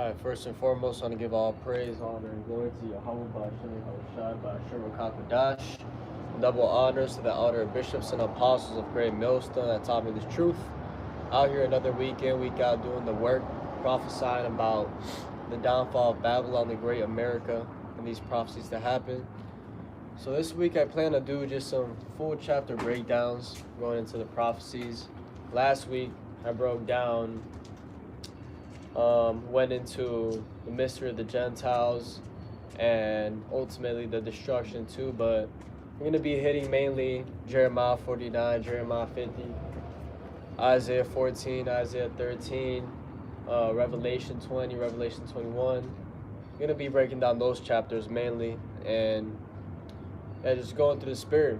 Alright, first and foremost, I want to give all praise, honor, and glory to Yahweh, Ba'ashem, Yahushai, Ba'ashem, Rakakadash. Double honors to the elder bishops and apostles of Great Millstone that taught me the truth. Out here another week in, week out doing the work, prophesying about the downfall of Babylon, the great America, and these prophecies to happen. So this week I plan to do just some full chapter breakdowns going into the prophecies. Last week I broke down went into the mystery of the Gentiles and ultimately the destruction too, but we're going to be hitting mainly Jeremiah 49, Jeremiah 50, Isaiah 14, Isaiah 13, Revelation 20, Revelation 21. We're going to be breaking down those chapters mainly and just going through the Spirit.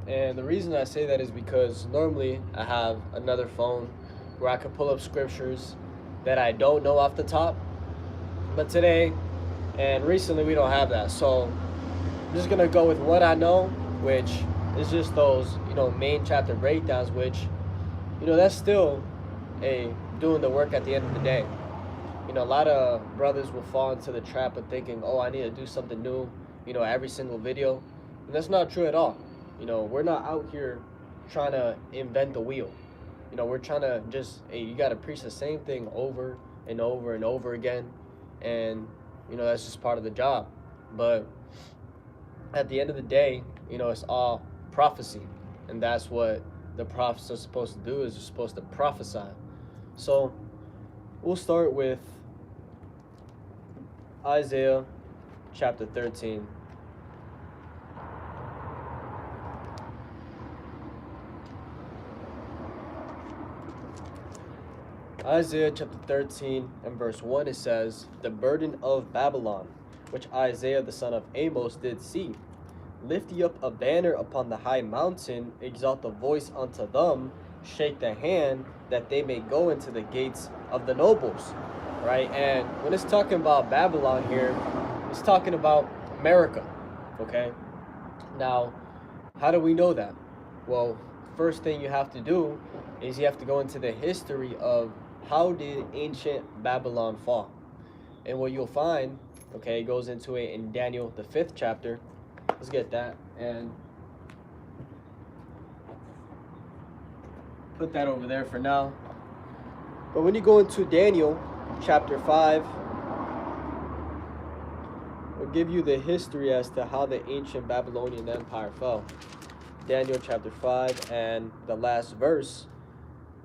And the reason I say that is because normally I have another phone where I can pull up scriptures that I don't know off the top, but today and recently we don't have that, so I'm just gonna go with what I know, which is just those main chapter breakdowns, which that's still doing the work at the end of the day. A lot of brothers will fall into the trap of thinking, oh, I need to do something new every single video, and that's not true at all. We're not out here trying to invent the wheel. We're trying to just, you got to preach the same thing over and over and over again. And, that's just part of the job. But at the end of the day, it's all prophecy. And that's what the prophets are supposed to do, is they're supposed to prophesy. So we'll start with Isaiah chapter 13. Isaiah chapter 13 and verse 1, it says, "The burden of Babylon, which Isaiah the son of Amos did see. Lift ye up a banner upon the high mountain, exalt the voice unto them, shake the hand, that they may go into the gates of the nobles." Right? And when it's talking about Babylon here, it's talking about America. Okay? Now, how do we know that? Well, first thing you have to do is you have to go into the history of how did ancient Babylon fall. And what you'll find, okay, it goes into it in Daniel, the 5th chapter. Let's get that and put that over there for now. But when you go into Daniel chapter 5, it'll give you the history as to how the ancient Babylonian Empire fell. Daniel chapter 5 and the last verse.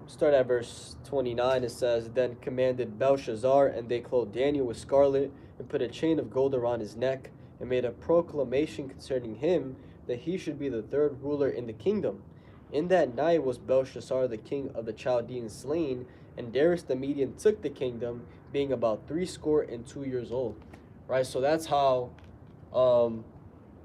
Start at verse 29. It says, "Then commanded Belshazzar, and they clothed Daniel with scarlet, and put a chain of gold around his neck, and made a proclamation concerning him, that he should be the third ruler in the kingdom. In that night was Belshazzar the king of the Chaldeans slain, and Darius the Median took the kingdom, being about 62 years old." Right, so that's how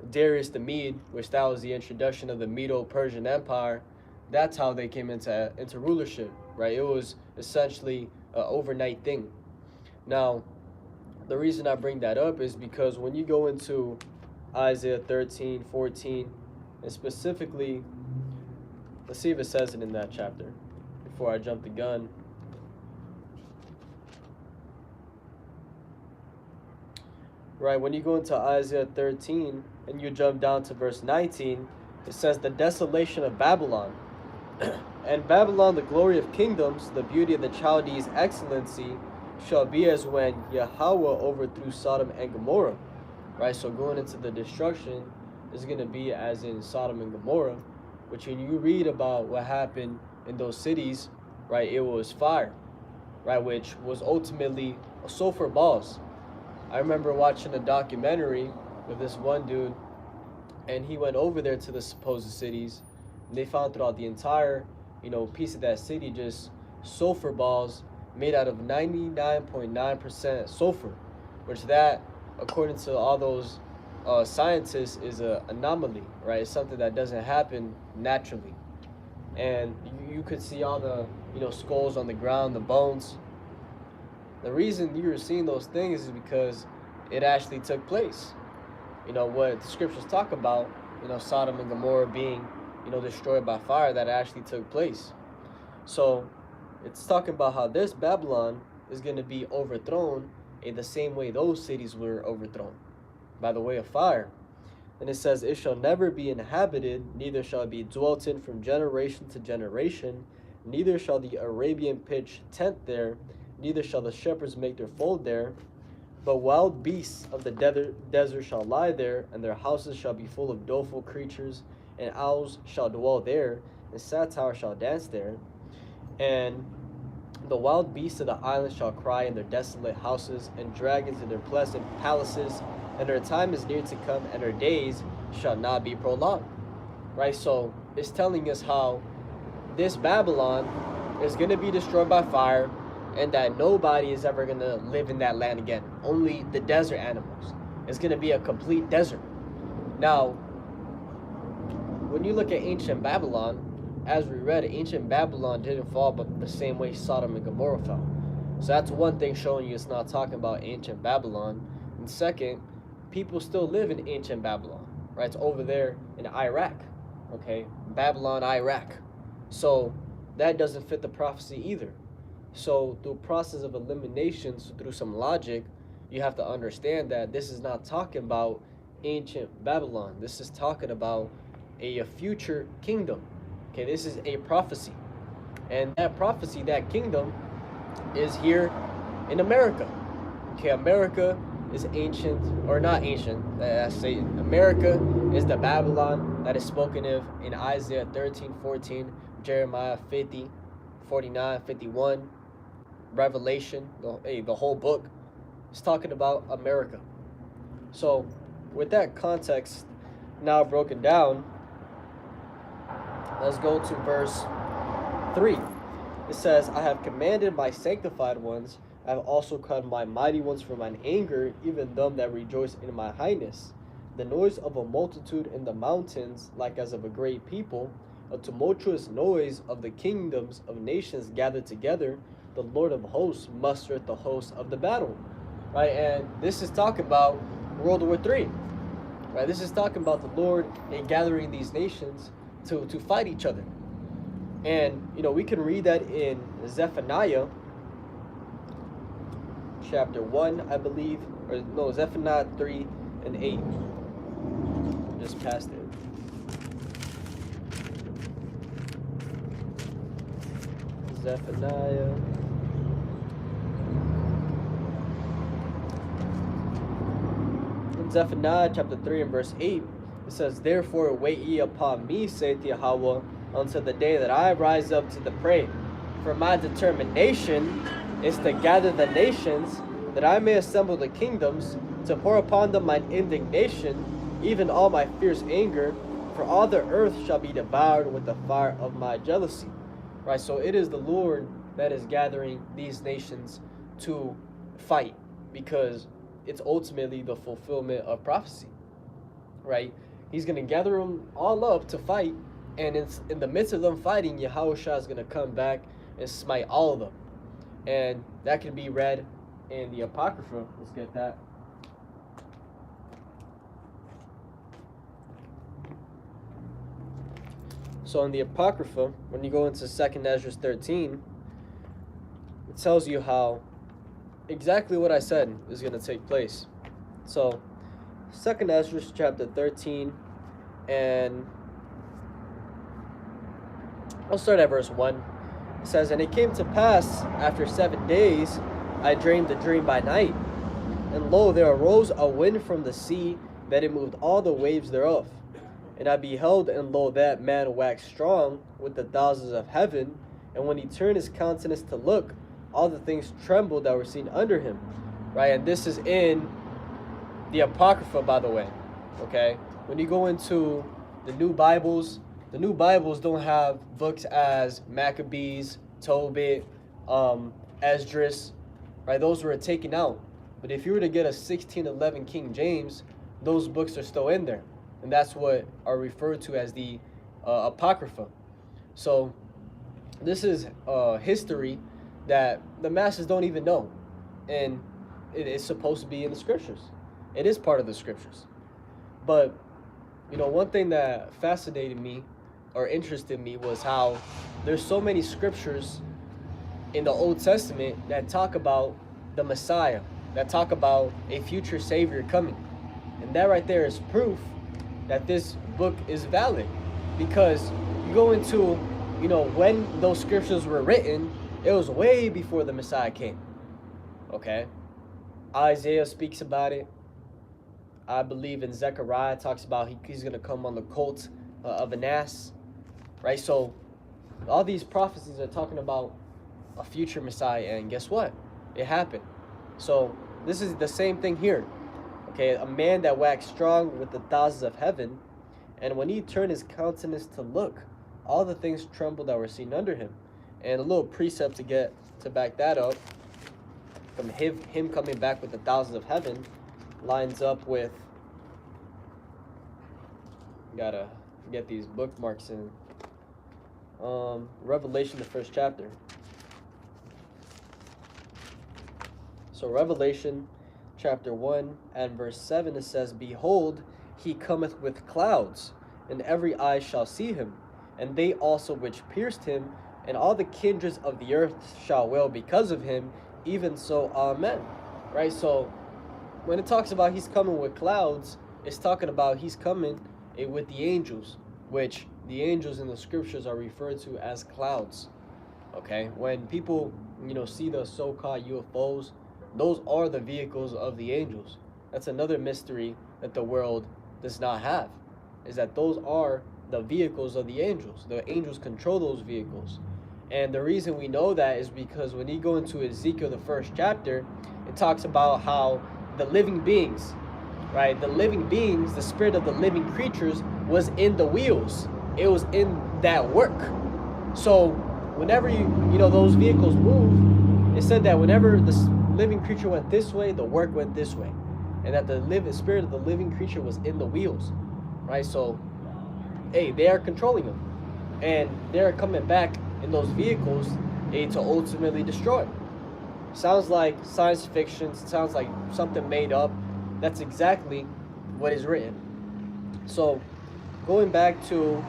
Darius the Mede, which that was the introduction of the Medo-Persian Empire, that's how they came into rulership, right? It was essentially an overnight thing. Now, the reason I bring that up is because when you go into Isaiah 13, 14, and specifically, let's see if it says it in that chapter before I jump the gun. Right, when you go into Isaiah 13 and you jump down to verse 19, it says, "The desolation of Babylon." "And Babylon, the glory of kingdoms, the beauty of the Chaldees' excellency, shall be as when Yahweh overthrew Sodom and Gomorrah." Right, so going into the destruction is going to be as in Sodom and Gomorrah, which when you read about what happened in those cities, right, it was fire, right, which was ultimately sulfur balls. I remember watching a documentary with this one dude, and he went over there to the supposed cities, and they found throughout the entire, piece of that city just sulfur balls made out of 99.9% sulfur, which that, according to all those scientists, is an anomaly, right? It's something that doesn't happen naturally. And you could see all the, skulls on the ground, the bones. The reason you were seeing those things is because it actually took place. What the scriptures talk about, Sodom and Gomorrah being, destroyed by fire, that actually took place. So it's talking about how this Babylon is going to be overthrown in the same way those cities were overthrown, by the way of fire. And it says, it shall never be inhabited, neither shall it be dwelt in from generation to generation, neither shall the Arabian pitch tent there, neither shall the shepherds make their fold there. But wild beasts of the desert shall lie there, and their houses shall be full of doleful creatures, and owls shall dwell there, and satyrs shall dance there. And the wild beasts of the islands shall cry in their desolate houses, and dragons in their pleasant palaces, and their time is near to come, and their days shall not be prolonged. Right? So it's telling us how this Babylon is going to be destroyed by fire, and that nobody is ever going to live in that land again. Only the desert animals. It's going to be a complete desert. Now, when you look at ancient Babylon, as we read, ancient Babylon didn't fall but the same way Sodom and Gomorrah fell. So that's one thing showing you it's not talking about ancient Babylon. And second, people still live in ancient Babylon, right? It's over there in Iraq, okay? Babylon, Iraq. So that doesn't fit the prophecy either. So through process of eliminations, through some logic, you have to understand that this is not talking about ancient Babylon. This is talking about a future kingdom. Okay, this is a prophecy. And that prophecy, that kingdom, is here in America. Okay, America is ancient, or not ancient, I say America is the Babylon that is spoken of in Isaiah 13:14, Jeremiah 50, 49, 51, Revelation, the whole book is talking about America. So with that context now broken down, let's go to verse 3. It says, I have commanded my sanctified ones, I have also called my mighty ones for mine anger, even them that rejoice in my highness. The noise of a multitude in the mountains, like as of a great people, a tumultuous noise of the kingdoms of nations gathered together. The Lord of hosts mustereth the hosts of the battle. Right, and this is talking about World War III. Right, this is talking about the Lord and gathering these nations to fight each other. And we can read that in Zephaniah chapter 1, I believe, or no, Zephaniah 3 and 8. Just past it. Zephaniah. In Zephaniah chapter 3 and verse 8, it says, Therefore wait ye upon me, saith Yahweh, until the day that I rise up to the prey. For my determination is to gather the nations, that I may assemble the kingdoms, to pour upon them mine indignation, even all my fierce anger, for all the earth shall be devoured with the fire of my jealousy. Right, so it is the Lord that is gathering these nations to fight, because it's ultimately the fulfillment of prophecy. Right, he's going to gather them all up to fight, and in the midst of them fighting, Yahushua is going to come back and smite all of them. And that can be read in the Apocrypha. Let's get that. So in the Apocrypha, when you go into 2nd Ezra 13, it tells you how exactly what I said is going to take place. So 2nd Ezra chapter 13, and I'll start at verse 1. It says, And it came to pass, after 7 days, I dreamed a dream by night. And lo, there arose a wind from the sea, that it moved all the waves thereof. And I beheld, and lo, that man waxed strong with the thousands of heaven. And when he turned his countenance to look, all the things trembled that were seen under him. Right, and this is in the Apocrypha, by the way. Okay, when you go into the new Bibles don't have books as Maccabees, Tobit, Esdras, right? Those were taken out. But if you were to get a 1611 King James, those books are still in there. And that's what are referred to as the Apocrypha. So this is history that the masses don't even know. And it is supposed to be in the scriptures. It is part of the scriptures. But, one thing that fascinated me or interested me was how there's so many scriptures in the Old Testament that talk about the Messiah, that talk about a future savior coming. And that right there is proof that this book is valid, because you go into, when those scriptures were written, it was way before the Messiah came. Okay? Isaiah speaks about it. I believe in Zechariah talks about he's going to come on the colt of an ass. Right? So all these prophecies are talking about a future Messiah, and guess what? It happened. So this is the same thing here. Okay, a man that waxed strong with the thousands of heaven, and when he turned his countenance to look, all the things trembled that were seen under him. And a little precept to back that up, from him coming back with the thousands of heaven, lines up with, gotta get these bookmarks in, Revelation, the 1st chapter. So Revelation chapter 1 and verse 7, it says, "Behold, he cometh with clouds, and every eye shall see him, and they also which pierced him, and all the kindreds of the earth shall wail because of him, even so, amen." Right? So when it talks about he's coming with clouds, it's talking about he's coming with the angels, which the angels in the scriptures are referred to as clouds. Okay? When people, see the so-called UFOs, those are the vehicles of the angels. That's another mystery that the world does not have, is that those are the vehicles of the angels. The angels control those vehicles. And the reason we know that is because when you go into Ezekiel, the 1st chapter, it talks about how the living beings, right? The living beings, the spirit of the living creatures was in the wheels. It was in that work. So whenever those vehicles move, it said that whenever the living creature went this way, the work went this way, and that the spirit of the living creature was in the wheels, right? So, hey, they are controlling them, and they're coming back in those vehicles, to ultimately destroy. Sounds like science fiction. Sounds like something made up. That's exactly what is written. So, going back to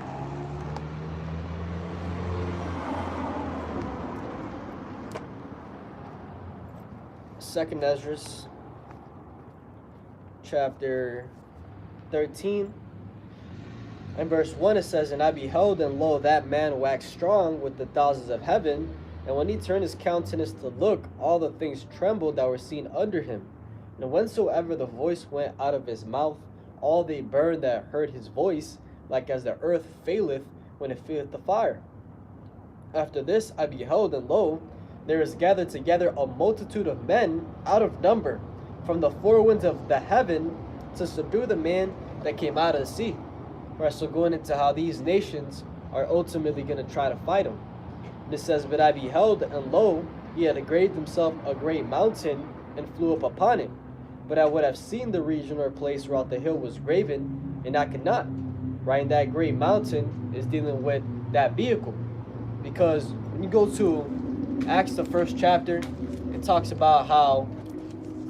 Second Ezra, chapter 13, and verse 1, it says, "And I beheld, and lo, that man waxed strong with the thousands of heaven, and when he turned his countenance to look, all the things trembled that were seen under him. And whensoever the voice went out of his mouth, all they burned that heard his voice, like as the earth faileth when it feeleth the fire. After this I beheld, and lo, there is gathered together a multitude of men out of number from the four winds of the heaven to subdue the man that came out of the sea." Right, so going into how these nations are ultimately going to try to fight him. And it says, "But I beheld, and lo, he had graved himself a great mountain, and flew up upon it. But I would have seen the region or place whereout the hill was graven, and I could not." Right, and that great mountain is dealing with that vehicle. Because when you go to Acts, the 1st chapter, it talks about how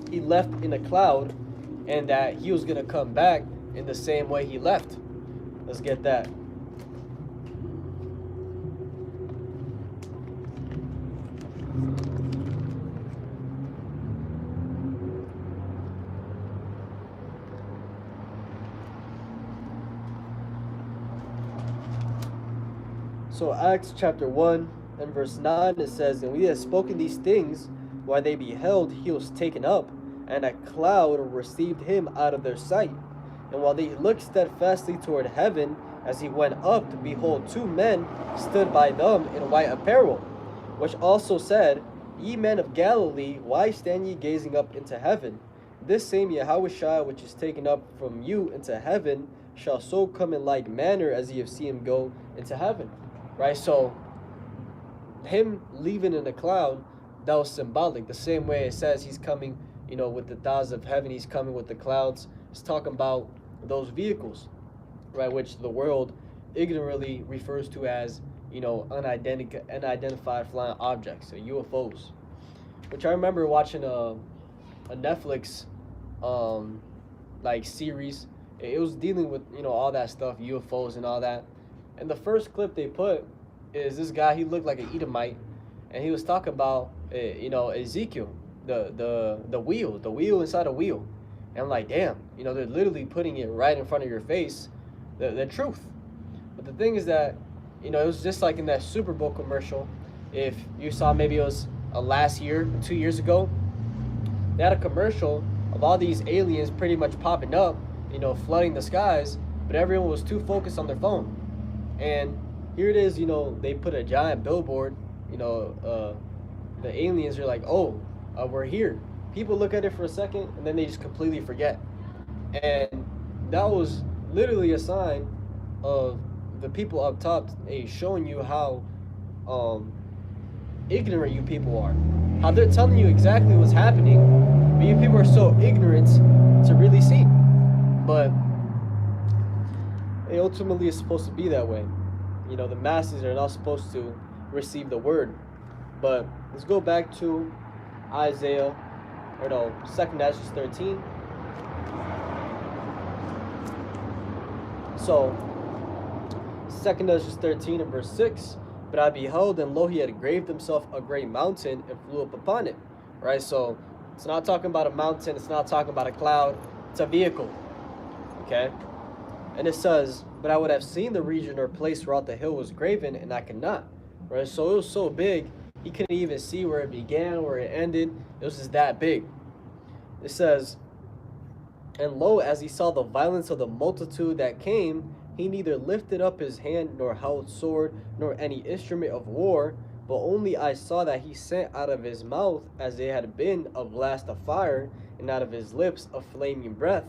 he left in a cloud, and that he was going to come back in the same way he left. Let's get that. So Acts chapter 1 and verse 9, it says, "And when he had spoken these things, while they beheld, he was taken up, and a cloud received him out of their sight. And while they looked steadfastly toward heaven, as he went up, behold, two men stood by them in white apparel, which also said, Ye men of Galilee, why stand ye gazing up into heaven? This same Yahushua which is taken up from you into heaven shall so come in like manner as ye have seen him go into heaven." Right? So him leaving in a cloud, that was symbolic. The same way it says he's coming, with the thousands of heaven, he's coming with the clouds. It's talking about those vehicles, right, which the world ignorantly refers to as, unidentified flying objects, so UFOs. Which I remember watching a Netflix series. It was dealing with, all that stuff, UFOs and all that. And the first clip they put is this guy, he looked like an Edomite, and he was talking about, Ezekiel. the wheel inside a wheel. And I'm like, damn, you know, they're literally putting it right in front of your face, the truth. But the thing is that, you know, it was just like in that Super Bowl commercial. If you saw, maybe it was last year, 2 years ago, they had a commercial of all these aliens pretty much popping up, you know, flooding the skies, but everyone was too focused on their phone. And here it is, you know, they put a giant billboard, you know, the aliens are like, oh, we're here. People look at it for a second and then they just completely forget. And that was literally a sign of the people up top, showing you how ignorant you people are. How they're telling you exactly what's happening, but you people are so ignorant to really see. But it ultimately is supposed to be that way. You know, the masses are not supposed to receive the word. But let's go back to Isaiah, or no, 2nd Ezra 13. So, 2nd Ezra 13 and verse 6. But I beheld, and lo, he had engraved himself a great mountain and flew up upon it. Right? So, it's not talking about a mountain. It's not talking about a cloud. It's a vehicle. Okay? And it says, but I would have seen the region or place whereout the hill was graven, and I could not. Right? So, it was so big, he couldn't even see where it began, where it ended. It was just that big. It says, and lo, as he saw the violence of the multitude that came, he neither lifted up his hand, nor held sword, nor any instrument of war, but only I saw that he sent out of his mouth, as it had been a blast of fire, and out of his lips a flaming breath,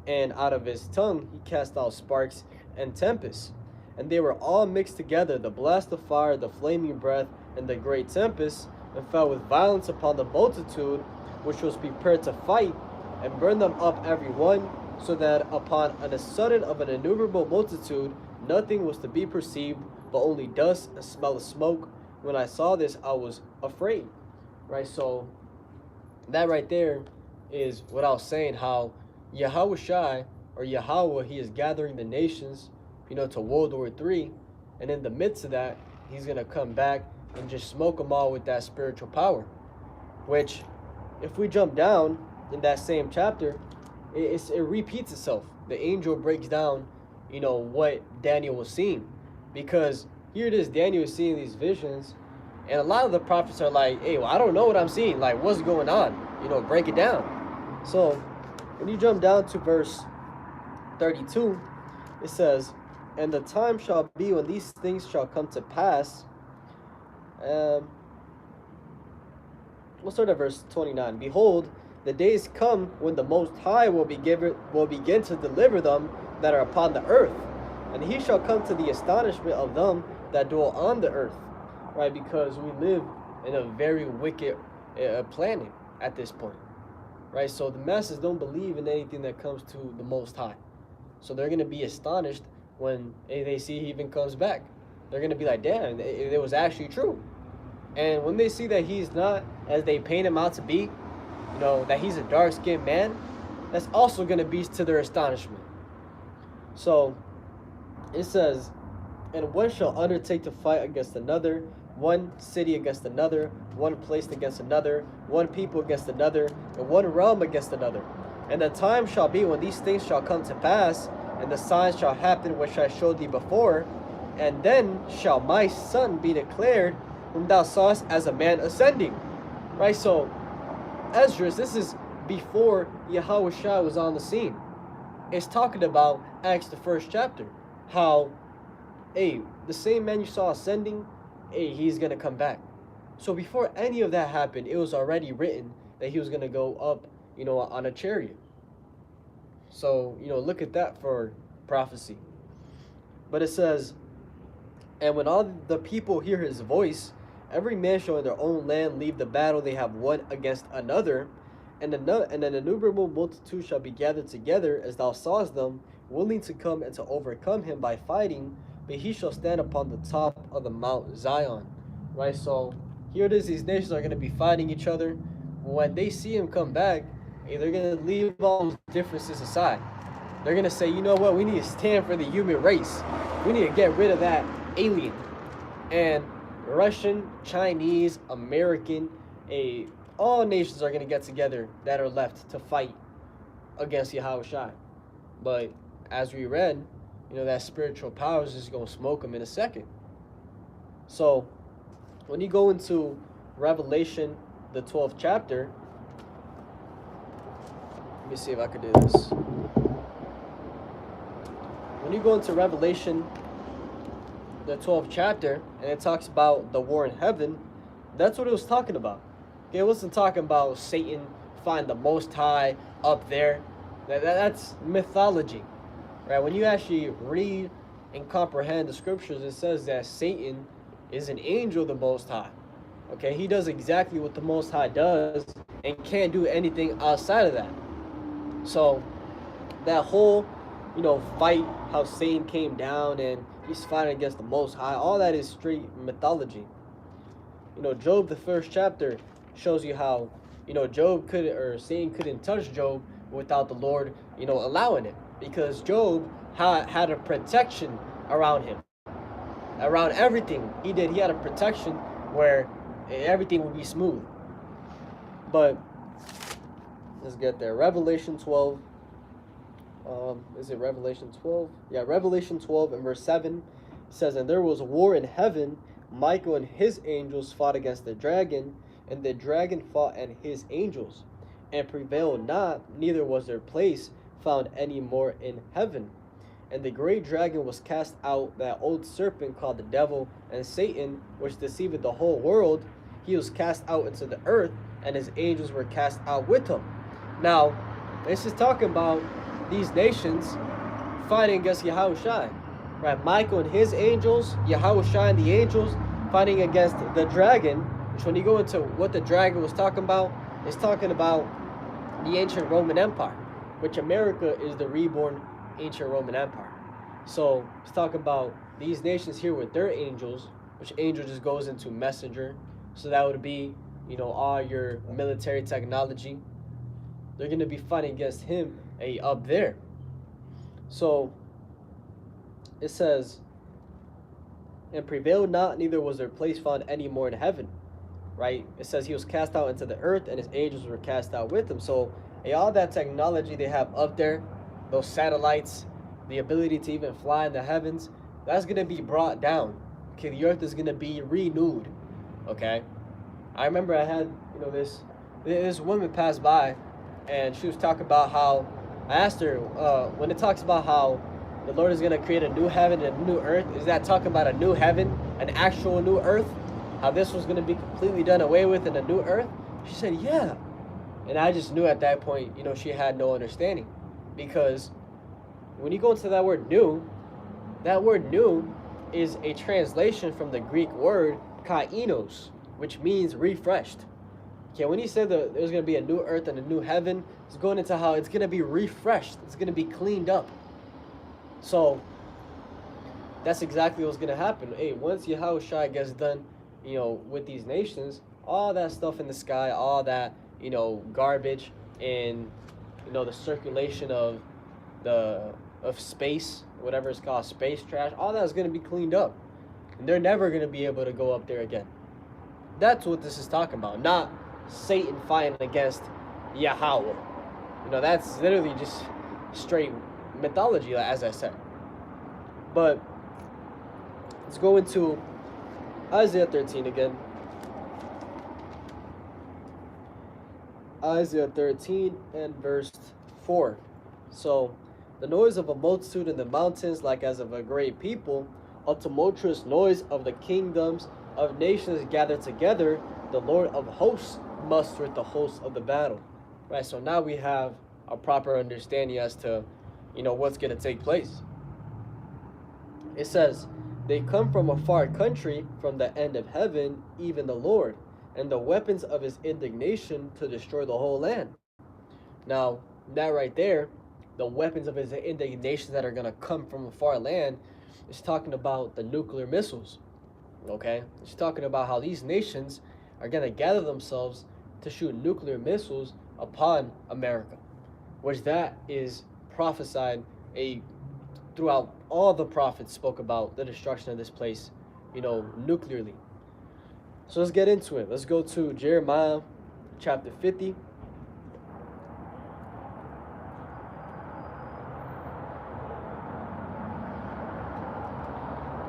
and out of his tongue he cast out sparks and tempests. And they were all mixed together, the blast of fire, the flaming breath, and the great tempest, and fell with violence upon the multitude, which was prepared to fight, and burned them up every one, so that upon a sudden of an innumerable multitude, nothing was to be perceived, but only dust and smell of smoke. When I saw this, I was afraid. Right? So, that right there is what I was saying, how Yahushua, or Yahweh, he is gathering the nations, you know, to World War III, and in the midst of that, he's going to come back and just smoke them all with that spiritual power. Which, if we jump down in that same chapter, it repeats itself. The angel breaks down, you know, what Daniel was seeing. Because here it is, Daniel is seeing these visions, and a lot of the prophets are like, hey, well, I don't know what I'm seeing. Like, what's going on? You know, break it down. So, when you jump down to verse 32, it says, and the time shall be when these things shall come to pass. We'll start at verse 29. Behold, the days come when the Most High will begin to deliver them that are upon the earth, and he shall come to the astonishment of them that dwell on the earth. Right? Because we live in a very wicked planet at this point. Right? So the masses don't believe in anything that comes to the Most High. So they're going to be astonished when they see he even comes back. They're going to be like, damn, it was actually true. And when they see that he's not as they paint him out to be, you know, that he's a dark-skinned man, that's also going to be to their astonishment. So, it says, and one shall undertake to fight against another, one city against another, one place against another, one people against another, and one realm against another. And the time shall be when these things shall come to pass, and the signs shall happen which I showed thee before, and then shall my son be declared, whom thou sawest as a man ascending. Right? So, Esdras, this is before Yahushua was on the scene. It's talking about Acts, the 1st chapter. How, hey, the same man you saw ascending, hey, he's going to come back. So before any of that happened, it was already written that he was going to go up, you know, on a chariot. So, you know, look at that for prophecy. But it says, and when all the people hear his voice, every man shall in their own land leave the battle they have won against another, and an innumerable multitude shall be gathered together, as thou sawest them, willing to come and to overcome him by fighting, but he shall stand upon the top of the Mount Zion. Right? So here it is, these nations are going to be fighting each other. When they see him come back, they're going to leave all those differences aside. They're going to say, you know what, we need to stand for the human race. We need to get rid of that alien. And Russian, Chinese, American, all nations are going to get together that are left to fight against Yahushua. But as we read, that spiritual power is just going to smoke them in a second. So when you go into Revelation, the 12th chapter, let me see if I could do this. When you go into Revelation, the 12th chapter, and it talks about the war in heaven, that's what it was talking about. It wasn't talking about Satan find the Most High up there. That's mythology, right? When you actually read and comprehend the scriptures, it says that Satan is an angel of the Most High. Okay, he does exactly what the Most High does and can't do anything outside of that. So that whole, fight, how Satan came down and he's fighting against the Most High, all that is straight mythology. Job, the first chapter, shows you how, Satan couldn't touch Job without the Lord, allowing it, because Job had a protection around him, around everything he did. He had a protection where everything would be smooth. But let's get there. Revelation 12. Is it Revelation 12? Yeah, Revelation 12 and verse 7 says, "And there was a war in heaven. Michael and his angels fought against the dragon, and the dragon fought and his angels, and prevailed not, neither was their place found any more in heaven. And the great dragon was cast out, that old serpent called the devil and Satan, which deceiveth the whole world. He was cast out into the earth, and his angels were cast out with him." Now, this is talking about these nations fighting against Yahushua, right? Michael and his angels, Yahushua and the angels fighting against the dragon, which when you go into what the dragon was talking about, it's talking about the ancient Roman Empire, which America is the reborn ancient Roman Empire. So it's talking about these nations here with their angels, which angel just goes into messenger. So that would be, all your military technology. They're going to be fighting against him up there. So it says, "And prevailed not, neither was their place found any more in heaven." Right? It says he was cast out into the earth, and his angels were cast out with him. So all that technology they have up there, those satellites, the ability to even fly in the heavens, that's going to be brought down. Okay, the earth is going to be renewed. Okay? I remember I had, this woman passed by, and she was talking about how, I asked her, when it talks about how the Lord is going to create a new heaven and a new earth, is that talking about a new heaven, an actual new earth? How this was going to be completely done away with in a new earth? She said, yeah. And I just knew at that point, she had no understanding. Because when you go into that word new is a translation from the Greek word kainos, which means refreshed. Okay, when he said that there's going to be a new earth and a new heaven, it's going into how it's going to be refreshed. It's going to be cleaned up. So that's exactly what's going to happen. Hey, once Yahushua gets done, with these nations, all that stuff in the sky, all that, garbage in, the circulation of space, whatever it's called, space trash, all that is going to be cleaned up. And they're never going to be able to go up there again. That's what this is talking about, not Satan fighting against Yahweh. That's literally just straight mythology, as I said. But let's go into Isaiah 13 again. Isaiah 13 and verse 4. So, "The noise of a multitude in the mountains, like as of a great people, a tumultuous noise of the kingdoms of nations gathered together, the Lord of hosts mustereth the hosts of the battle." Right, so now we have a proper understanding as to, what's going to take place. It says, "They come from a far country, from the end of heaven, even the Lord, and the weapons of his indignation to destroy the whole land." Now, that right there, the weapons of his indignation that are going to come from a far land, is talking about the nuclear missiles. Okay? It's talking about how these nations are going to gather themselves to shoot nuclear missiles upon America, which that is prophesied throughout all the prophets spoke about the destruction of this place, nuclearly. So let's get into it. Let's go to Jeremiah chapter 50.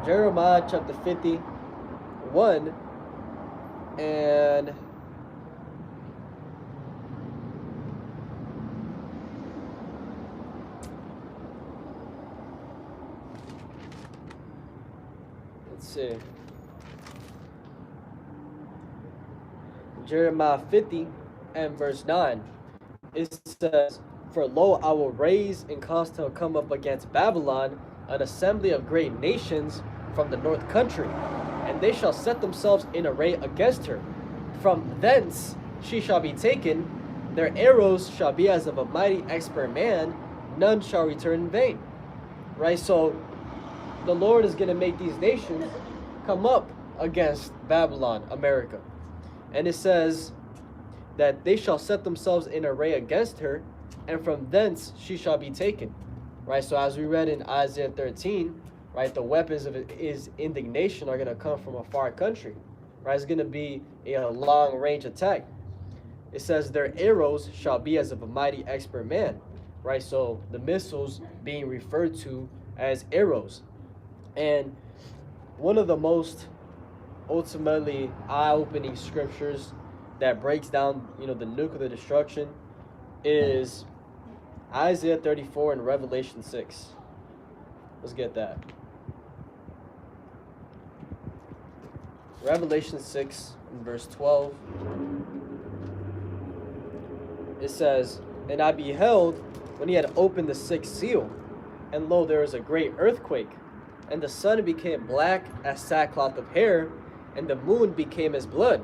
Jeremiah chapter 51, and let's see. Jeremiah 50 and verse 9. It says, "For lo, I will raise and cause to come up against Babylon an assembly of great nations from the north country, and they shall set themselves in array against her. From thence she shall be taken. Their arrows shall be as of a mighty expert man, none shall return in vain." Right? So the Lord is going to make these nations come up against Babylon, America. And it says that they shall set themselves in array against her, and from thence she shall be taken. Right? So as we read in Isaiah 13, right, the weapons of his indignation are going to come from a far country. Right? It's going to be a long range attack. It says their arrows shall be as of a mighty expert man. Right? So the missiles being referred to as arrows. And one of the most ultimately eye-opening scriptures that breaks down, the nuclear destruction is Isaiah 34 and Revelation 6. Let's get that. Revelation 6 and verse 12. It says, "And I beheld when he had opened the sixth seal, and lo, there was a great earthquake, and the sun became black as sackcloth of hair, and the moon became as blood,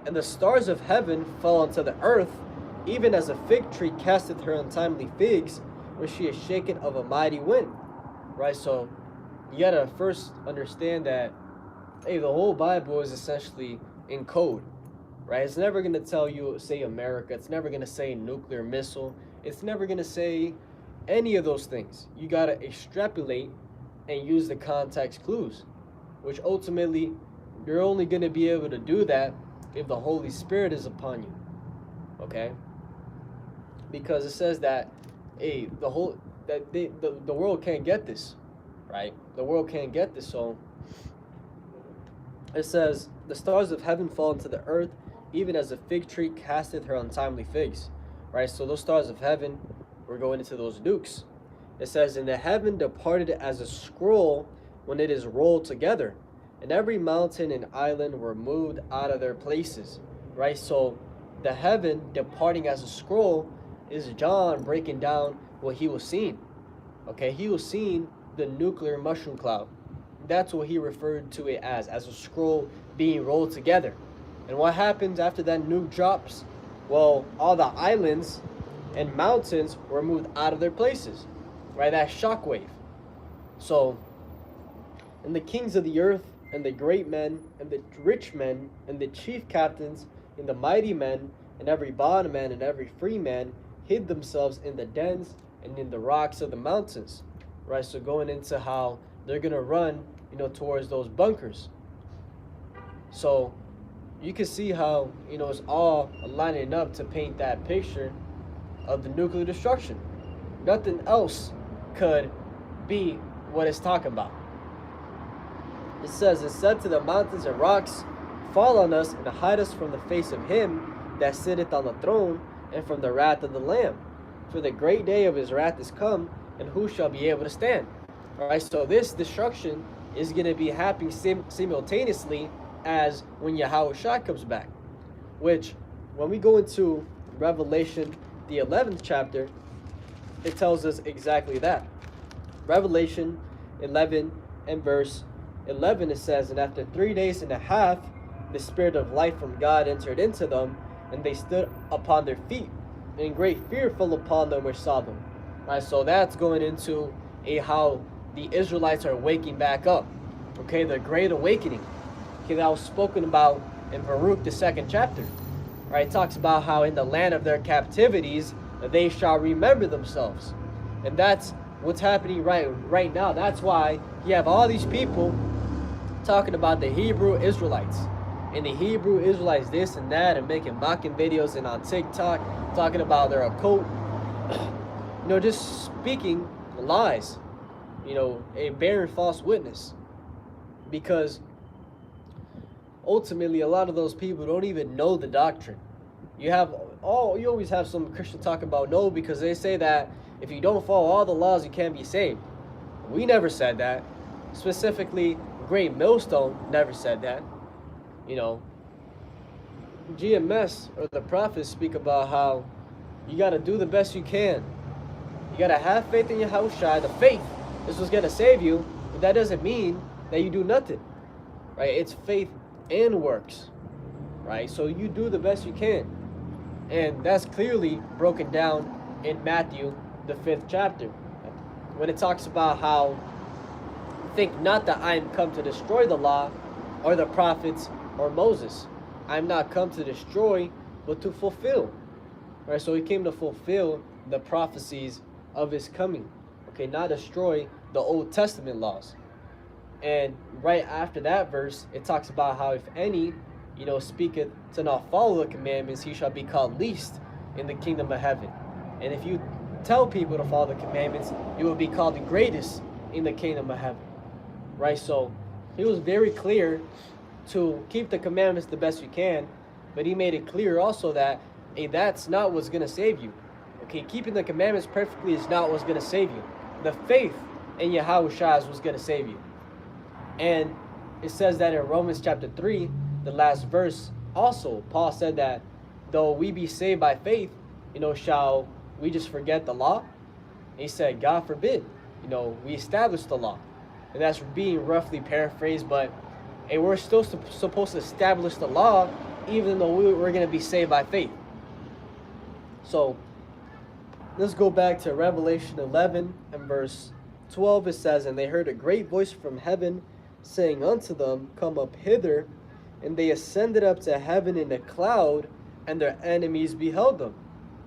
and the stars of heaven fell unto the earth, even as a fig tree casteth her untimely figs when she is shaken of a mighty wind." Right? So you gotta first understand that, hey, the whole Bible is essentially in code. Right? It's never gonna tell you, say, America. It's never gonna say nuclear missile. It's never gonna say any of those things. You gotta extrapolate and use the context clues, which ultimately you're only going to be able to do that if the Holy Spirit is upon you. Okay? Because it says that, hey, the world can't get this, right? The world can't get this. So it says, "The stars of heaven fall into the earth, even as a fig tree casteth her untimely figs." Right? So those stars of heaven, we're going into those nukes. It says, "And the heaven departed as a scroll when it is rolled together, and every mountain and island were moved out of their places." Right? So the heaven departing as a scroll is John breaking down what he was seeing. Okay? He was seeing the nuclear mushroom cloud. That's what he referred to it as a scroll being rolled together. And what happens after that nuke drops? Well, all the islands and mountains were moved out of their places. Right? That shockwave. So, and the kings of the earth, and the great men, and the rich men, and the chief captains, and the mighty men, and every bondman and every free man hid themselves in the dens and in the rocks of the mountains. Right? So going into how they're gonna run, towards those bunkers. So you can see how, it's all lining up to paint that picture of the nuclear destruction. Nothing else could be what it's talking about. It says, "It said to the mountains and rocks, fall on us and hide us from the face of him that sitteth on the throne and from the wrath of the Lamb. For the great day of his wrath is come, and who shall be able to stand?" All right, so this destruction is going to be happening simultaneously as when Yahushua comes back. Which, when we go into Revelation, the 11th chapter, it tells us exactly that. Revelation 11 and verse 11, it says, "And after 3 days and a half, the Spirit of life from God entered into them, and they stood upon their feet, and great fear fell upon them which saw them." Right, so that's going into how the Israelites are waking back up. Okay, the Great Awakening. Okay, that was spoken about in Baruch, the 2nd chapter. Right, it talks about how in the land of their captivities, they shall remember themselves. And that's what's happening right now. That's why you have all these people talking about the Hebrew Israelites. and the Hebrew Israelites this and that, and making mocking videos and on TikTok talking about they're a cult. Just speaking lies, and bearing false witness. Because ultimately, a lot of those people don't even know the doctrine. You always have some Christian talk about no, because they say that if you don't follow all the laws, you can't be saved. We never said that. Specifically, Great Millstone never said that. GMS or the prophets speak about how you got to do the best you can. You got to have faith in Yahushua. The faith is what's going to save you, but that doesn't mean that you do nothing, right? It's faith and works, right? So you do the best you can. And that's clearly broken down in Matthew, the 5th chapter, when it talks about how, think not that I am come to destroy the law or the prophets or Moses. I am not come to destroy, but to fulfill. Right? So he came to fulfill the prophecies of his coming. Okay, not destroy the Old Testament laws. And right after that verse, it talks about how if any, speaketh to not follow the commandments, he shall be called least in the kingdom of heaven. And if you tell people to follow the commandments, you will be called the greatest in the kingdom of heaven. Right? So he was very clear to keep the commandments the best you can, but he made it clear also that that's not what's going to save you. Okay, keeping the commandments perfectly is not what's going to save you. The faith in Yahushua is what's going to save you. And it says that in Romans chapter 3, the last verse, also, Paul said that though we be saved by faith, shall we just forget the law? And he said, God forbid, we establish the law. And that's being roughly paraphrased, but we're still supposed to establish the law even though we're going to be saved by faith. So let's go back to Revelation 11 and verse 12. It says, and they heard a great voice from heaven saying unto them, come up hither. And they ascended up to heaven in a cloud, and their enemies beheld them.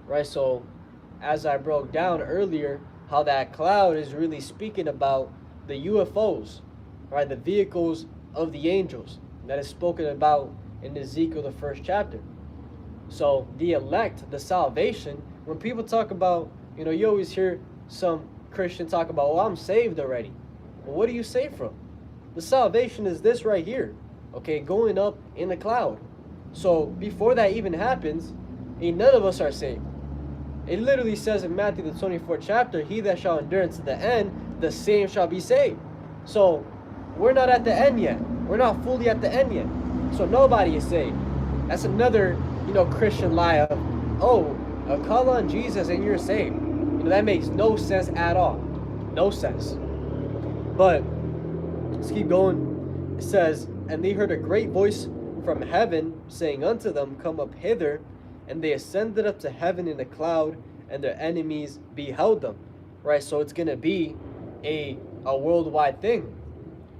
Right? So as I broke down earlier, how that cloud is really speaking about the UFOs, right? The vehicles of the angels that is spoken about in Ezekiel, the 1st chapter. So the elect, the salvation, when people talk about, you always hear some Christian talk about, I'm saved already. Well, what are you saved from? The salvation is this right here, okay, going up in the cloud. So before that even happens, none of us are saved. It literally says in Matthew, the 24th chapter, he that shall endure unto the end, the same shall be saved. So we're not at the end yet. We're not fully at the end yet. So nobody is saved. That's another, Christian lie of, call on Jesus and you're saved. That makes no sense at all. No sense. But let's keep going. It says, and they heard a great voice from heaven saying unto them, come up hither. And they ascended up to heaven in a cloud, and their enemies beheld them. Right? So it's going to be a worldwide thing.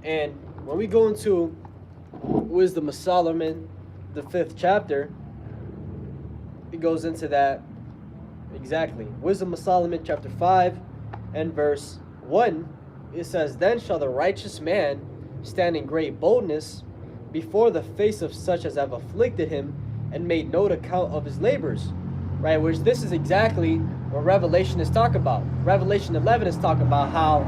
And when we go into Wisdom of Solomon, the 5th chapter, it goes into that exactly. Wisdom of Solomon, chapter 5 and verse 1, it says, then shall the righteous man stand in great boldness before the face of such as have afflicted him, and made no account of his labors. Right? Which this is exactly what Revelation is talking about. Revelation 11 is talking about how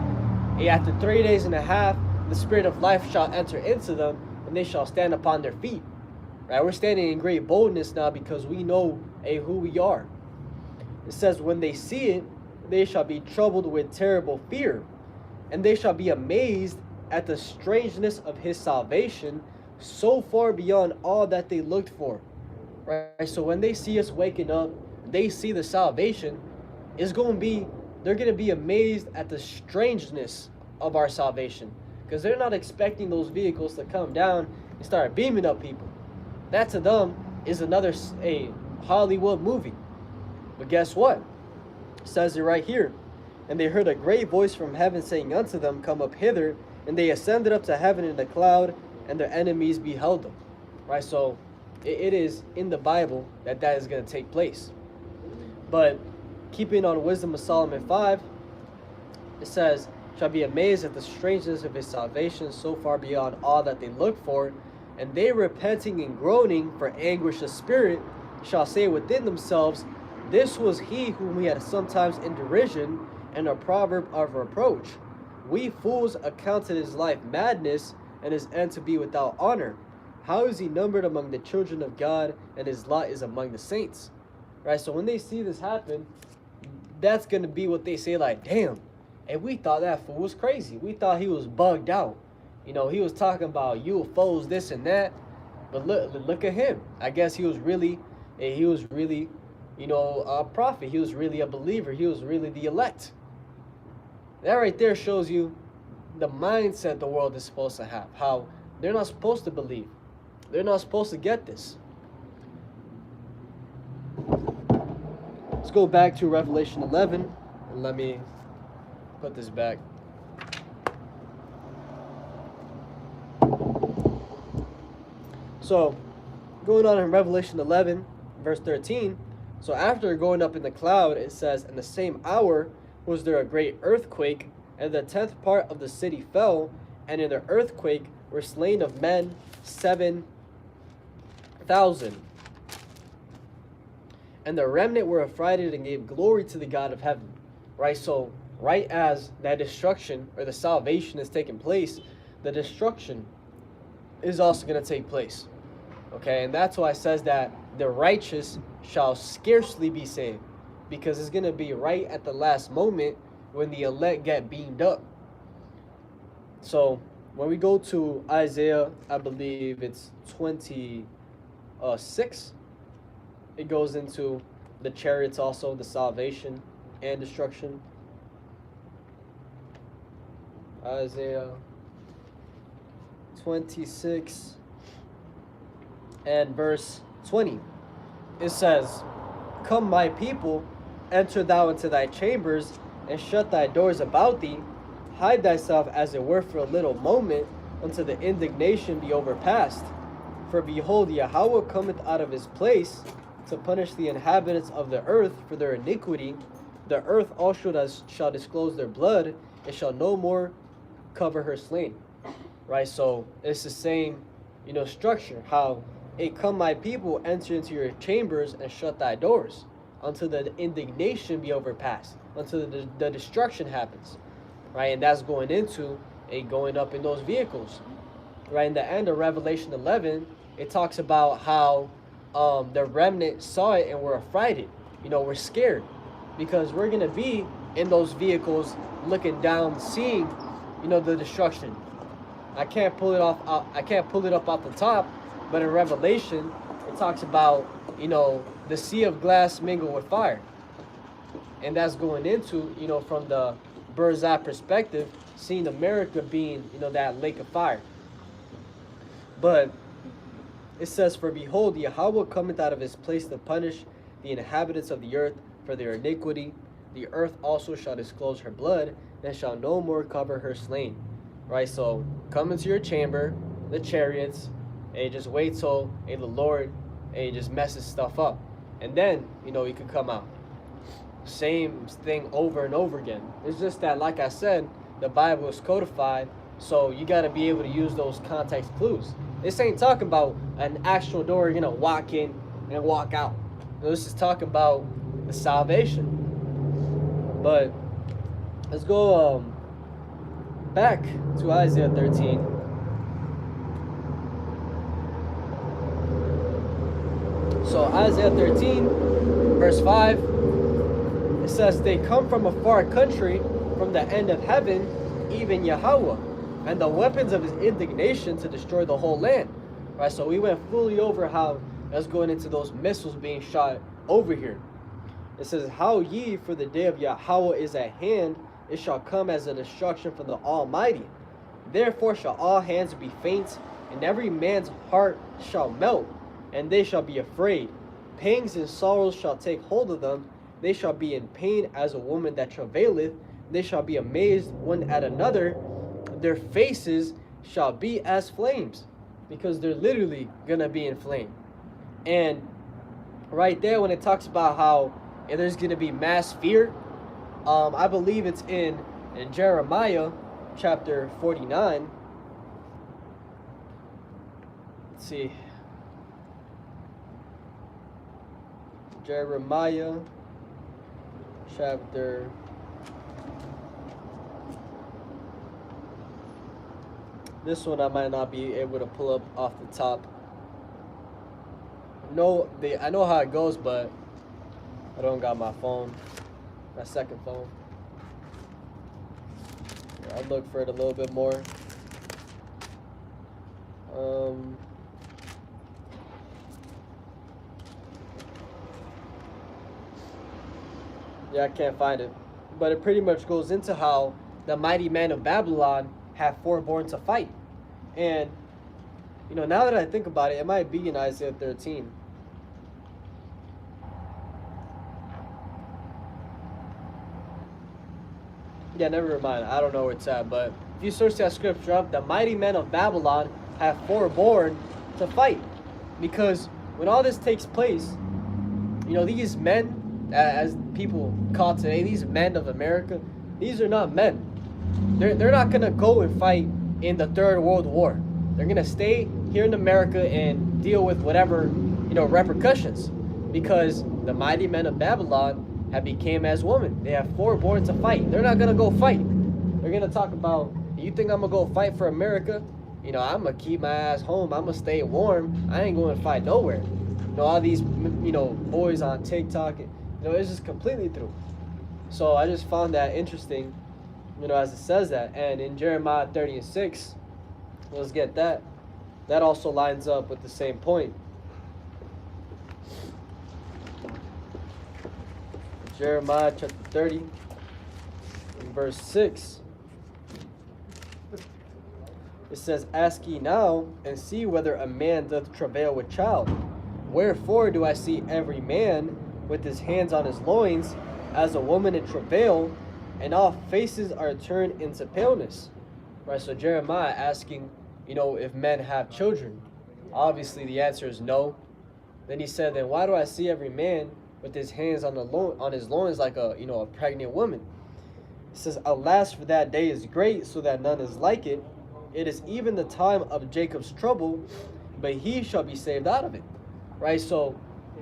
after 3 days and a half, the spirit of life shall enter into them, and they shall stand upon their feet. Right? We're standing in great boldness now because we know who we are. It says, when they see it, they shall be troubled with terrible fear, and they shall be amazed at the strangeness of his salvation, so far beyond all that they looked for. Right? So when they see us waking up, they see the salvation, they're going to be amazed at the strangeness of our salvation, because they're not expecting those vehicles to come down and start beaming up people. That to them is a Hollywood movie. But guess what? It says it right here. And they heard a great voice from heaven saying unto them, come up hither. And they ascended up to heaven in the cloud, and their enemies beheld them. Right? So it is in the Bible that is going to take place. But keeping on Wisdom of Solomon 5, it says, shall be amazed at the strangeness of his salvation, so far beyond all that they look for, And they repenting and groaning for anguish of spirit shall say within themselves, this was he whom we had sometimes in derision and a proverb of reproach. We fools accounted his life madness and his end to be without honor. How is he numbered among the children of God, and his lot is among the saints? Right? So when they see this happen, that's going to be what they say, like, damn, and we thought that fool was crazy. We thought he was bugged out. You know, he was talking about UFOs, this and that. But look at him. I guess he was really, you know, a prophet. He was really a believer. He was really the elect. That right there shows you the mindset the world is supposed to have. How they're not supposed to believe. They're not supposed to get this. Let's go back to Revelation 11. And let me put this back. So, going on in Revelation 11, verse 13. So after going up in the cloud, it says, in the same hour was there a great earthquake, and the 10th part of the city fell, and in the earthquake were slain of men 7,000. And the remnant were affrighted and gave glory to the God of heaven. Right? So, right as that destruction or the salvation is taking place, the destruction is also going to take place. Okay? And that's why it says that the righteous shall scarcely be saved, because it's going to be right at the last moment when the elect get beamed up. So when we go to Isaiah, I believe it's 26, it goes into the chariots also, the salvation and destruction. Isaiah 26 and verse 20. It says, come, my people, enter thou into thy chambers, and shut thy doors about thee. Hide thyself as it were for a little moment, until the indignation be overpast. For behold, Yahweh cometh out of his place, to punish the inhabitants of the earth for their iniquity. The earth also shall disclose their blood, and shall no more cover her slain. Right? So it's the same, you know, structure. How, hey, come, my people, enter into your chambers and shut thy doors, until the indignation be overpassed, until the destruction happens. Right? And that's going into going up in those vehicles. Right? In the end of Revelation 11, it talks about how the remnant saw it and were affrighted. You know, we're scared, because we're going to be in those vehicles looking down, seeing, you know, the destruction. I can't pull it up off the top, but in Revelation, it talks about, you know, the sea of glass mingled with fire. And that's going into, you know, from the bird's eye perspective, seeing America being, you know, that lake of fire. But it says, for behold, Yahweh cometh out of his place to punish the inhabitants of the earth for their iniquity. The earth also shall disclose her blood, and shall no more cover her slain. Right? So come into your chamber, the chariots, and just wait till the Lord just messes stuff up. And then, you know, you could come out. Same thing over and over again. It's just that, like I said, the Bible is codified, so you got to be able to use those context clues. This ain't talking about an actual door you're going to walk in and walk out. This is talking about the salvation. But let's go back to Isaiah 13. So Isaiah 13, verse 5, it says, they come from a far country, from the end of heaven, even Yahweh, and the weapons of his indignation to destroy the whole land. Right, so we went fully over how that's going into those missiles being shot over here. It says, how ye, for the day of Yahweh is at hand, it shall come as a destruction from the Almighty. Therefore shall all hands be faint, and every man's heart shall melt, and they shall be afraid. Pangs and sorrows shall take hold of them. They shall be in pain as a woman that travaileth. They shall be amazed one at another. Their faces shall be as flames, because they're literally gonna be in flame. And right there, when it talks about how there's gonna be mass fear, I believe it's in Jeremiah chapter 49. Let's see. Jeremiah chapter 1. This one I might not be able to pull up off the top. No, I know how it goes, but I don't got my phone, my second phone. I'll look for it a little bit more. Yeah, I can't find it. But it pretty much goes into how the mighty men of Babylon have foreborn to fight. And, you know, now that I think about it, it might be in Isaiah 13. Yeah, never mind. I don't know where it's at. But if you search that scripture up, the mighty men of Babylon have foreborn to fight. Because when all this takes place, you know, these men, as people call today, these men of America, these are not men. They're not gonna go and fight in the Third World War. They're gonna stay here in America and deal with whatever, you know, repercussions, because the mighty men of Babylon have became as women. They have foreborn to fight. They're not gonna go fight. They're gonna talk about, you think I'm gonna go fight for America? You know, I'm gonna keep my ass home. I'm gonna stay warm. I ain't going to fight nowhere. You know, all these, you know, boys on TikTok, you know, it's just completely through. So I just found that interesting, you know, as it says that. And in Jeremiah 30:6, let's get that. That also lines up with the same point. Jeremiah chapter 30, verse 6. It says, "Ask ye now, and see whether a man doth travail with child. Wherefore do I see every man with his hands on his loins, as a woman in travail, and all faces are turned into paleness." Right, so Jeremiah asking, you know, if men have children. Obviously the answer is no. Then he said, then why do I see every man with his hands on his loins like a, you know, a pregnant woman? It says, "Alas, for that day is great, so that none is like it. It is even the time of Jacob's trouble, but he shall be saved out of it." Right, so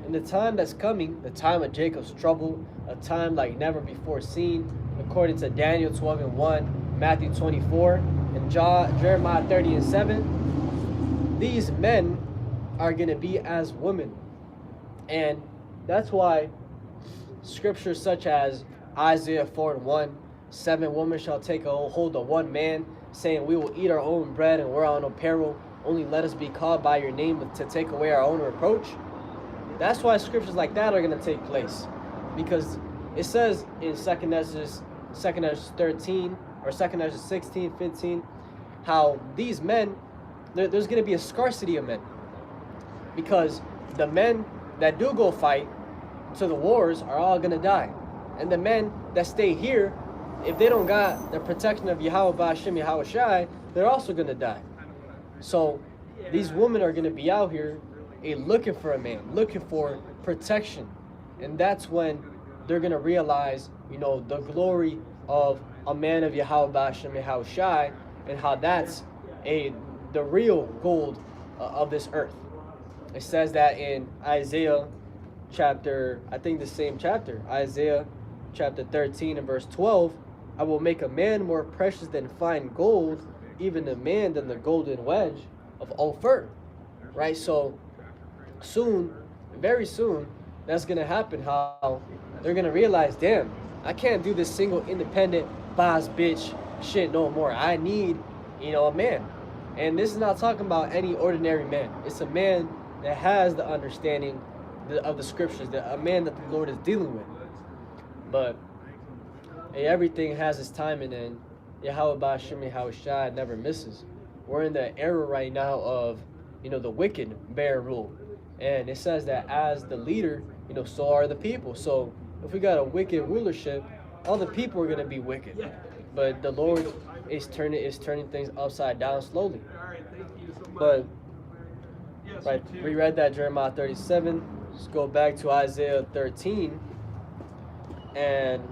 in the time that's coming, the time of Jacob's trouble, a time like never before seen, according to Daniel 12:1, Matthew 24, and Jeremiah 30:7, these men are going to be as women. And that's why scriptures such as Isaiah 4:1, 7 women shall take a hold of one man, saying, we will eat our own bread and wear our own apparel. Only let us be called by your name to take away our own reproach. That's why scriptures like that are going to take place. Because it says in 2 Ezra 13, or 2 Ezra 16, 15, how these men, there's going to be a scarcity of men. Because the men that do go fight to the wars are all going to die. And the men that stay here, if they don't got the protection of Yahweh Ba'ashem Yahweh Shai, they're also going to die. So these women are going to be out here looking for a man, looking for protection. And that's when they're going to realize, you know, the glory of a man of Yahweh Ba'ashem Yahweh Shai, and how that's the real gold of this earth. It says that in Isaiah chapter, I think the same chapter, Isaiah chapter 13 and verse 12, "I will make a man more precious than fine gold, even a man than the golden wedge of Ophir." Right? So soon, very soon, that's going to happen, how they're going to realize, damn, I can't do this single independent boss bitch shit no more. I need, you know, a man. And this is not talking about any ordinary man. It's a man that has the understanding of the scriptures, a man that the Lord is dealing with. But hey, everything has its timing, and Yahweh Ba'ashem Yahweh Shai never misses. We're in the era right now of, you know, the wicked bear rule. And it says that as the leader, you know, so are the people. So if we got a wicked rulership, all the people are going to be wicked. But the Lord is turning things upside down slowly. But right, we read that Jeremiah 37. Let's go back to Isaiah 13 and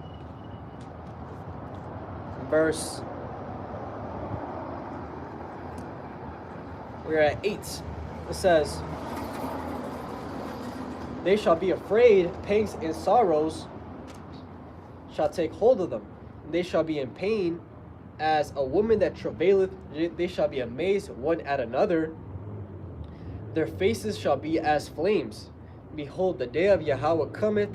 we're at 8. It says, they shall be afraid, pangs and sorrows shall take hold of them. They shall be in pain as a woman that travaileth. They shall be amazed one at another. Their faces shall be as flames. Behold, the day of Yahweh cometh,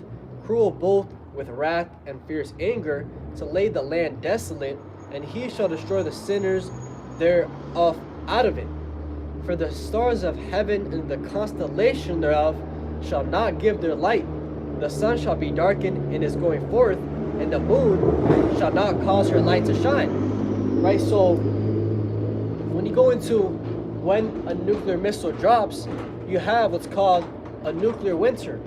cruel both with wrath and fierce anger, to lay the land desolate, and he shall destroy the sinners thereof out of it. For the stars of heaven and the constellation thereof shall not give their light. The sun shall be darkened in his going forth, and the moon shall not cause her light to shine. Right? So when you go into when a nuclear missile drops, you have what's called a nuclear winter,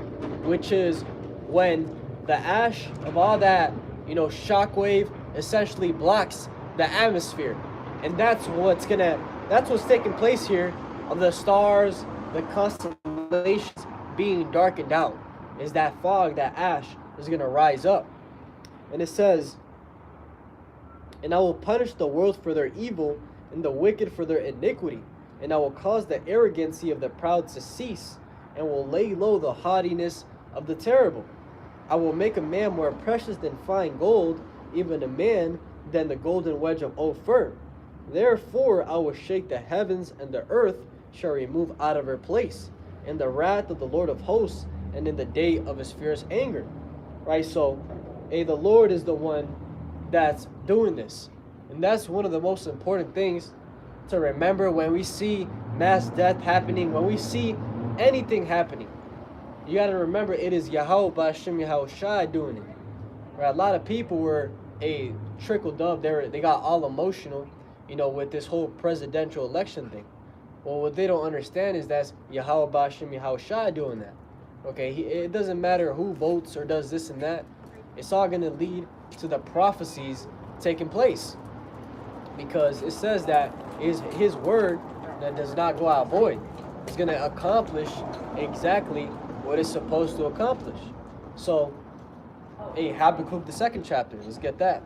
which is when the ash of all that, shockwave essentially blocks the atmosphere. And that's what's taking place here, of the stars, the constellations being darkened out. Is that fog, that ash is gonna rise up. And it says, and I will punish the world for their evil and the wicked for their iniquity, and I will cause the arrogancy of the proud to cease, and will lay low the haughtiness of the terrible. I will make a man more precious than fine gold, even a man than the golden wedge of Ophir. Therefore I will shake the heavens, and the earth shall remove out of her place, in the wrath of the Lord of hosts, and in the day of his fierce anger. Right? So, the Lord is the one that's doing this. And that's one of the most important things to remember when we see mass death happening, when we see anything happening. You got to remember, it is Yahweh B'Hashem Yahushai doing it. Right? A lot of people were trickled up. They got all emotional, with this whole presidential election thing. Well, what they don't understand is that's Yahweh B'Hashem Yahushai doing that. Okay, it doesn't matter who votes or does this and that. It's all going to lead to the prophecies taking place, because it says that is his word that does not go out void. It's going to accomplish exactly what it's supposed to accomplish. So, Habakkuk, the 2nd chapter. Let's get that.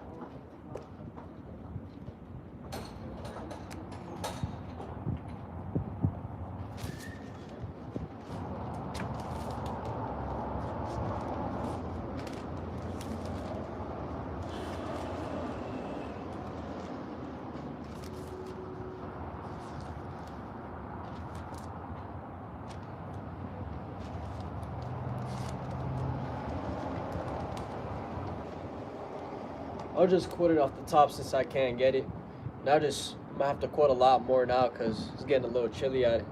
I'll just quote it off the top since I can't get it. And I might have to quote a lot more now because it's getting a little chilly at it.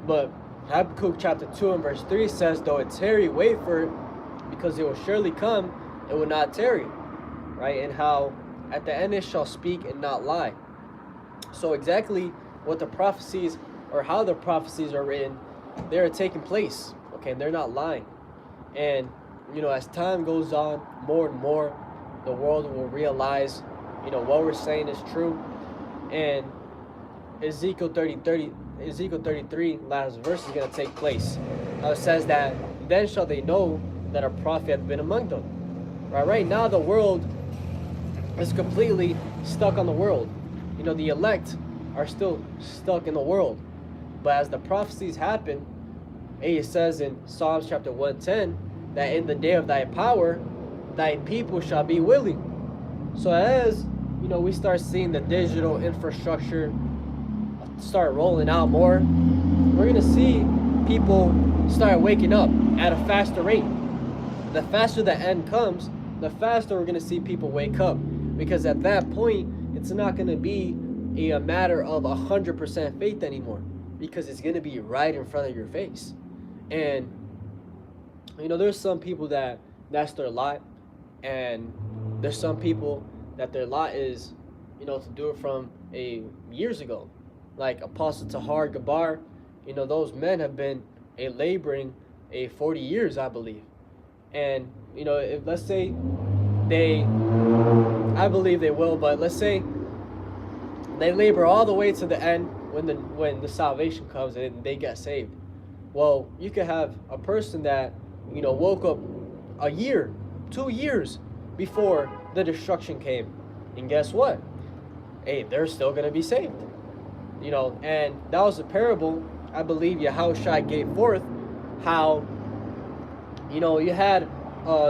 But Habakkuk chapter 2 and verse 3 says, though it tarry, wait for it, because it will surely come, it will not tarry. Right? And how at the end it shall speak and not lie. So exactly what the prophecies, or how the prophecies are written, they are taking place. Okay, and they're not lying. And as time goes on, more and more, the world will realize, what we're saying is true. And Ezekiel 33, last verse, is going to take place. It says that, then shall they know that a prophet hath been among them. Right now, the world is completely stuck on the world. The elect are still stuck in the world. But as the prophecies happen, it says in Psalms chapter 110, that in the day of thy power, thy people shall be willing. So as we start seeing the digital infrastructure start rolling out more, we're going to see people start waking up at a faster rate. The faster the end comes, the faster we're going to see people wake up, because at that point it's not going to be a matter of 100% faith anymore, because it's going to be right in front of your face. And there's some people that's their lot. And there's some people that their lot is, to do it from years ago. Like Apostle Tahar Gabar, those men have been laboring 40 years, I believe. And, if let's say I believe they will, but let's say they labor all the way to the end when the salvation comes and they get saved. Well, you could have a person that, woke up a year, 2 years before the destruction came, and guess what? They're still going to be saved. And that was a parable I believe Yahushua gave forth, how, you had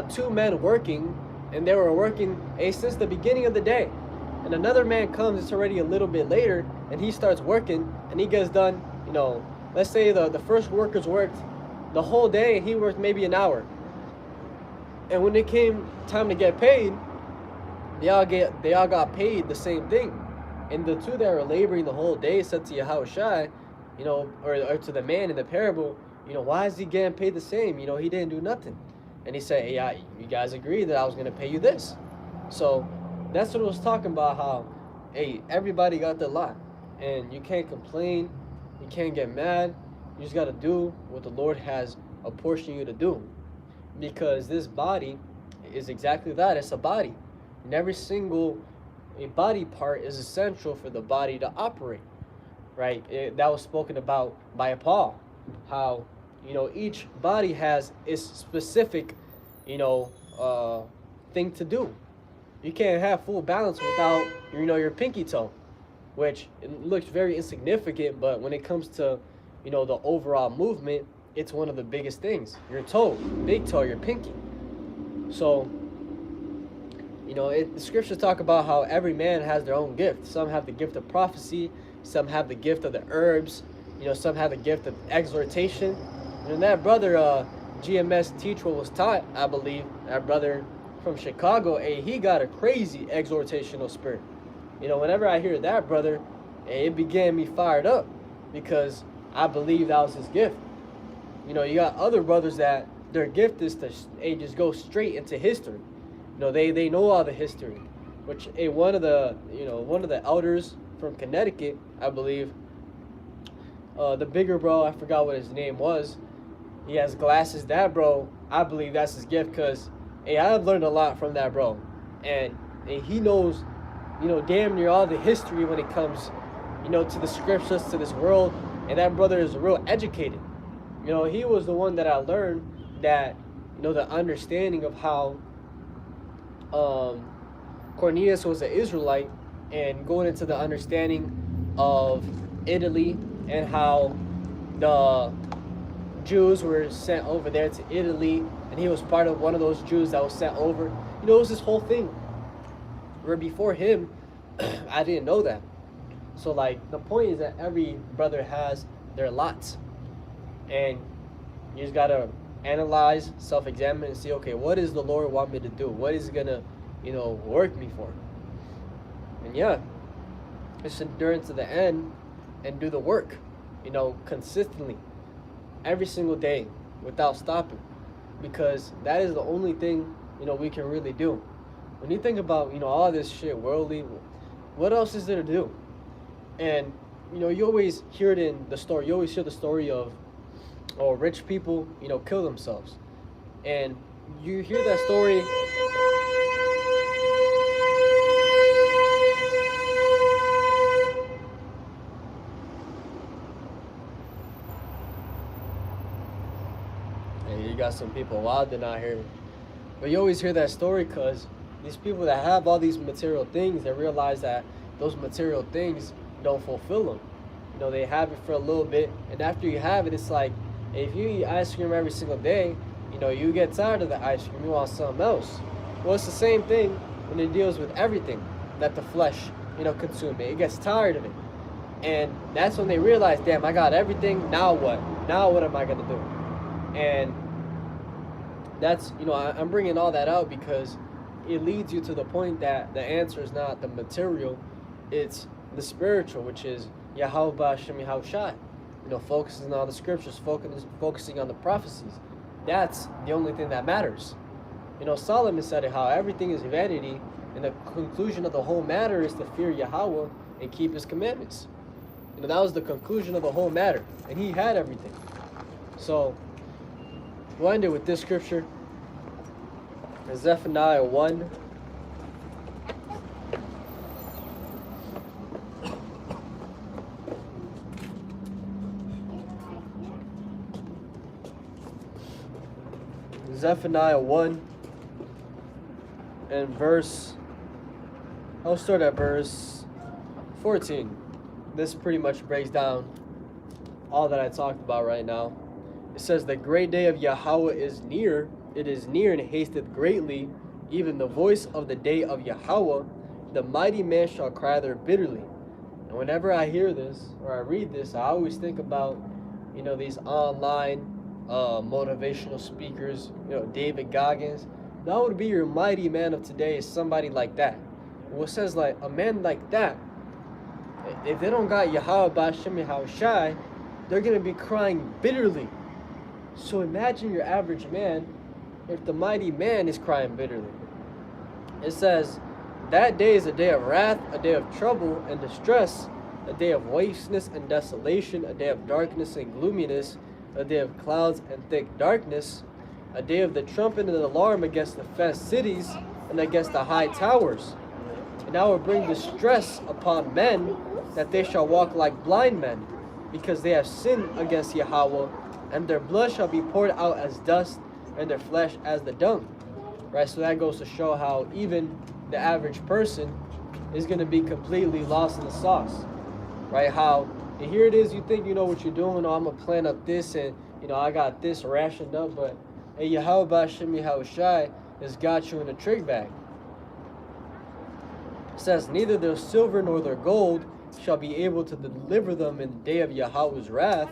two men working, and they were working since the beginning of the day. And another man comes, it's already a little bit later, and he starts working, and he gets done, let's say the first workers worked the whole day, and he worked maybe an hour. And when it came time to get paid, they all got paid the same thing. And the two that were laboring the whole day said to Yahushua, or to the man in the parable, why is he getting paid the same? He didn't do nothing. And he said, hey, you guys agreed that I was going to pay you this. So that's what it was talking about, how, hey, everybody got their lot. And you can't complain. You can't get mad. You just got to do what the Lord has apportioned you to do. Because this body is exactly that. It's a body. And every single body part is essential for the body to operate. Right? That was spoken about by Paul. How, each body has its specific, thing to do. You can't have full balance without, your pinky toe, which it looks very insignificant, but when it comes to, the overall movement, it's one of the biggest things. Your toe, big toe, your pinky. So, the scriptures talk about how every man has their own gift. Some have the gift of prophecy, some have the gift of the herbs, some have the gift of exhortation. And that brother, GMS teach what was taught, I believe, that brother from Chicago, he got a crazy exhortational spirit. Whenever I hear that brother, it began me fired up, because I believe that was his gift. You got other brothers that their gift is to just go straight into history. They know all the history, which one of the elders from Connecticut, I believe, the bigger bro, I forgot what his name was. He has glasses. That bro, I believe that's his gift, because I've learned a lot from that bro, and he knows, damn near all the history when it comes, to the scriptures, to this world. And that brother is real educated. He was the one that I learned that, the understanding of how Cornelius was an Israelite, and going into the understanding of Italy and how the Jews were sent over there to Italy, and he was part of one of those Jews that was sent over. It was this whole thing. Where before him, I didn't know that. So the point is that every brother has their lots, and you just gotta analyze, self-examine, and see, okay, what does the Lord want me to do? What is gonna, work me for? And just endure to the end and do the work, consistently, every single day, without stopping, because that is the only thing, we can really do. When you think about, all this shit worldly, what else is there to do? And, you always hear it in the story. You always hear the story of, rich people, kill themselves. And you hear that story. And you got some people wilding out here. But you always hear that story, because these people that have all these material things, they realize that those material things don't fulfill them. They have it for a little bit, and after you have it, it's like, if you eat ice cream every single day, you get tired of the ice cream, you want something else. Well, it's the same thing when it deals with everything that the flesh, consumes. It gets tired of it. And that's when they realize, damn, I got everything, now what? Now what am I going to do? And that's, I'm bringing all that out because it leads you to the point that the answer is not the material, it's the spiritual, which is Yahweh B'Shem Yahushai. Focusing on the scriptures, focusing on the prophecies. That's the only thing that matters. Solomon said it, how everything is vanity, and the conclusion of the whole matter is to fear Yahweh and keep his commandments. That was the conclusion of the whole matter, and he had everything. So we'll end it with this scripture, Zephaniah 1. Zephaniah 1 and I'll start at verse 14. This pretty much breaks down all that I talked about right now. It says, the great day of Yahweh is near. It is near and hasteth greatly. Even the voice of the day of Yahweh, the mighty man shall cry there bitterly. And whenever I hear this or I read this, I always think about, these online motivational speakers, David Goggins. That would be your mighty man of today, is somebody like that. Well, it says like a man like that, if they don't got Yahweh B'Shem Yahushai, they're going to be crying bitterly. So imagine your average man if the mighty man is crying bitterly. It says, that day is a day of wrath, a day of trouble and distress, a day of wasteness and desolation, a day of darkness and gloominess, a day of clouds and thick darkness, a day of the trumpet and the alarm against the fenced cities and against the high towers. And I will bring distress upon men, that they shall walk like blind men, because they have sinned against Yahweh, and their blood shall be poured out as dust, and their flesh as the dung. Right, so that goes to show how even the average person is going to be completely lost in the sauce. Right, how, and here it is, you think you know what you're doing, I'm going to plan up this, and, I got this rationed up, but, hey, Yahweh B'Shem Yahushai has got you in a trick bag. It says, neither their silver nor their gold shall be able to deliver them in the day of Yahweh's wrath,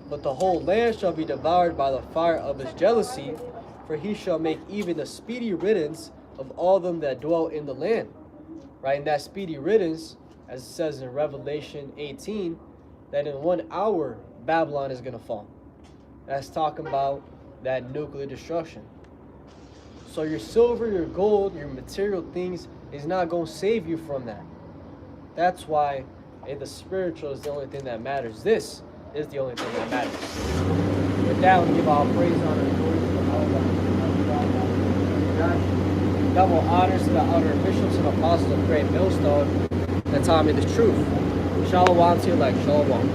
but the whole land shall be devoured by the fire of his jealousy, for he shall make even a speedy riddance of all them that dwell in the land. Right, and that speedy riddance, as it says in Revelation 18, that in 1 hour Babylon is going to fall. That's talking about that nuclear destruction. So your silver, your gold, your material things is not going to save you from that. That's why the spiritual is the only thing that matters. This is the only thing that matters. With that, we give all praise, honor, and glory to God. Double honors to the elder bishops and apostles of Great Millstone that taught me the truth. Shalom to you, like Shalom.